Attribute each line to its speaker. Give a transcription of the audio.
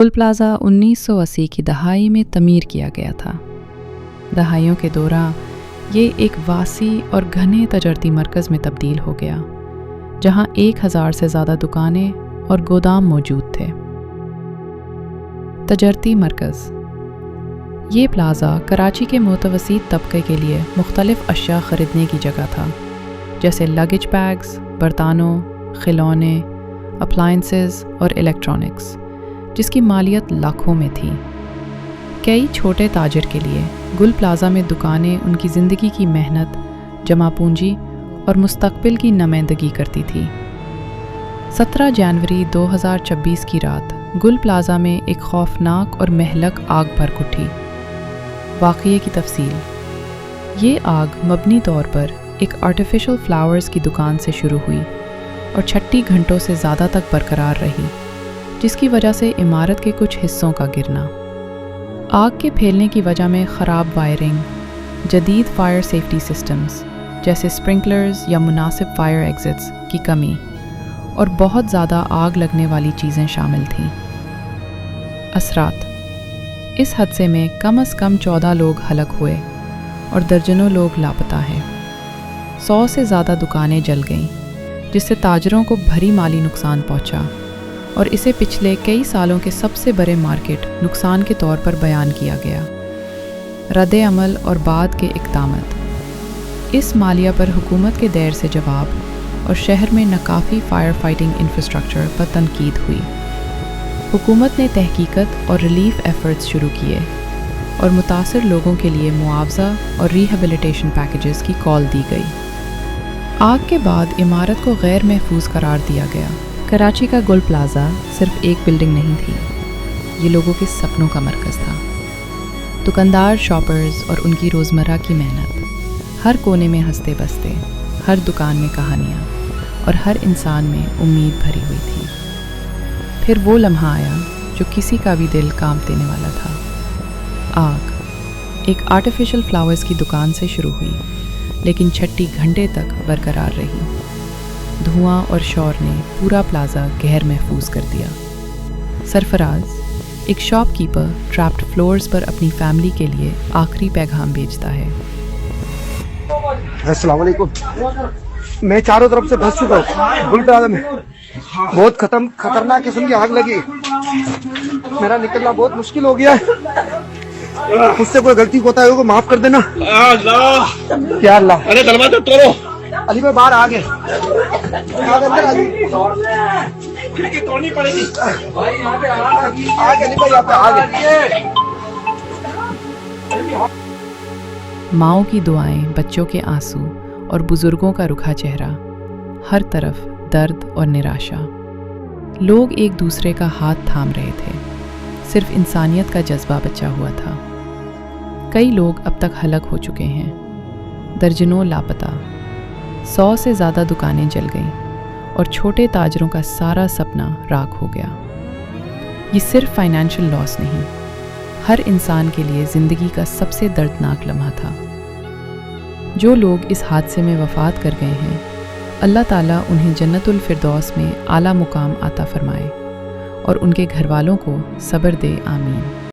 Speaker 1: Toll plaza 1980 की दहाई में तमीर किया गया था। दहाइयों के दौरान ये एक वासी और घने तजरती मरकज़ में तब्दील हो गया, जहां 1000 से ज़्यादा दुकानें और गोदाम मौजूद थे। तजरती मरकज़। ये प्लाज़ा कराची के मुतवस्सित तबके के लिए मुख्तलिफ़ अशिया ख़रीदने की जगह था, जैसे लगेज बैग्स, बर्तानों, खिलौने, अप्लायंसेस और इलेक्ट्रॉनिक्स, जिसकी मालियत लाखों में थी। कई छोटे ताजिर के लिए गुल प्लाज़ा में दुकानें उनकी ज़िंदगी की मेहनत, जमा पूंजी और मुस्तक़बिल की नुमाइंदगी करती थी। 17 जनवरी 2026 की रात गुल प्लाज़ा में एक खौफनाक और महलक आग भड़क उठी। वाक़ये की तफसील। ये आग मबनी तौर पर एक आर्टिफिशियल फ्लावर्स की दुकान से शुरू हुई और 36 घंटों से ज़्यादा तक बरकरार रही, जिसकी वजह से इमारत के कुछ हिस्सों का गिरना। आग के फैलने की वजह में ख़राब वायरिंग, जदीद फायर सेफ्टी सिस्टम्स जैसे स्प्रिंकलर्स या मुनासिब फायर एग्जिट्स की कमी और बहुत ज़्यादा आग लगने वाली चीज़ें शामिल थीं। असरात। इस हादसे में कम से कम 14 लोग हलाक हुए और दर्जनों लोग लापता हैं। 100 से ज़्यादा दुकानें जल गईं, जिससे ताजरों को भारी माली नुकसान पहुंचा, और इसे पिछले कई सालों के सबसे बड़े मार्केट नुकसान के तौर पर बयान किया गया। रद्द अमल और बाद के इक़दामात। इस मालिया पर हुकूमत के देर से जवाब और शहर में नाकाफ़ी फायर फाइटिंग इंफ्रास्ट्रक्चर पर तनकीद हुई। हुकूमत ने तहकीकत और रिलीफ एफर्ट्स शुरू किए और मुतासर लोगों के लिए मुआवजा और रिहेबिलिटेशन पैकेजेस की कॉल दी गई। आग के बाद इमारत को गैर महफूज करार दिया गया। कराची का गुल प्लाज़ा सिर्फ एक बिल्डिंग नहीं थी, ये लोगों के सपनों का मरकज़ था। दुकानदार, शॉपर्स और उनकी रोज़मर्रा की मेहनत। हर कोने में हंसते बसते, हर दुकान में कहानियाँ और हर इंसान में उम्मीद भरी हुई थी। फिर वो लम्हा आया जो किसी का भी दिल कांप देने वाला था। आग एक आर्टिफिशियल फ्लावर्स की दुकान से शुरू हुई, लेकिन 36 घंटे तक बरकरार रही। धुआं और शोर ने पूरा प्लाज़ा गैर महफूज कर दिया। सरफराज, एक शॉपकीपर, ट्रैप्ड फ्लोर्स पर अपनी फैमिली के लिए आखिरी पैगाम भेजता है।
Speaker 2: अस्सलाम वालेकुम। मैं चारों तरफ से फंस चुका हूँ। गुल प्लाज़ा में बहुत खतरनाक किस्म की आग लगी। मेरा निकलना बहुत मुश्किल हो गया है। मुझसे कोई गलती होता है को माफ कर देना। क्या अल्लाह।
Speaker 3: अरे दरवाजा तोड़ो।
Speaker 2: अली भाई बाहर आ गए।
Speaker 3: खिड़की तोड़नी पड़ेगी।
Speaker 2: आगे अली भाई आगे।
Speaker 1: माओ की दुआएं, बच्चों के आंसू और बुजुर्गों का रुखा चेहरा, हर तरफ दर्द और निराशा। लोग एक दूसरे का हाथ थाम रहे थे। सिर्फ इंसानियत का जज्बा बचा हुआ था। कई लोग अब तक हलाक हो चुके हैं, दर्जनों लापता। 100 से ज़्यादा दुकानें जल गईं और छोटे ताजरों का सारा सपना राख हो गया। ये सिर्फ फाइनेंशियल लॉस नहीं, हर इंसान के लिए ज़िंदगी का सबसे दर्दनाक लम्हा था। जो लोग इस हादसे में वफ़ात कर गए हैं, अल्लाह ताला उन्हें जन्नतुल फिरदौस में आला मुकाम अता फरमाए और उनके घर वालों को सब्र दे। आमीन।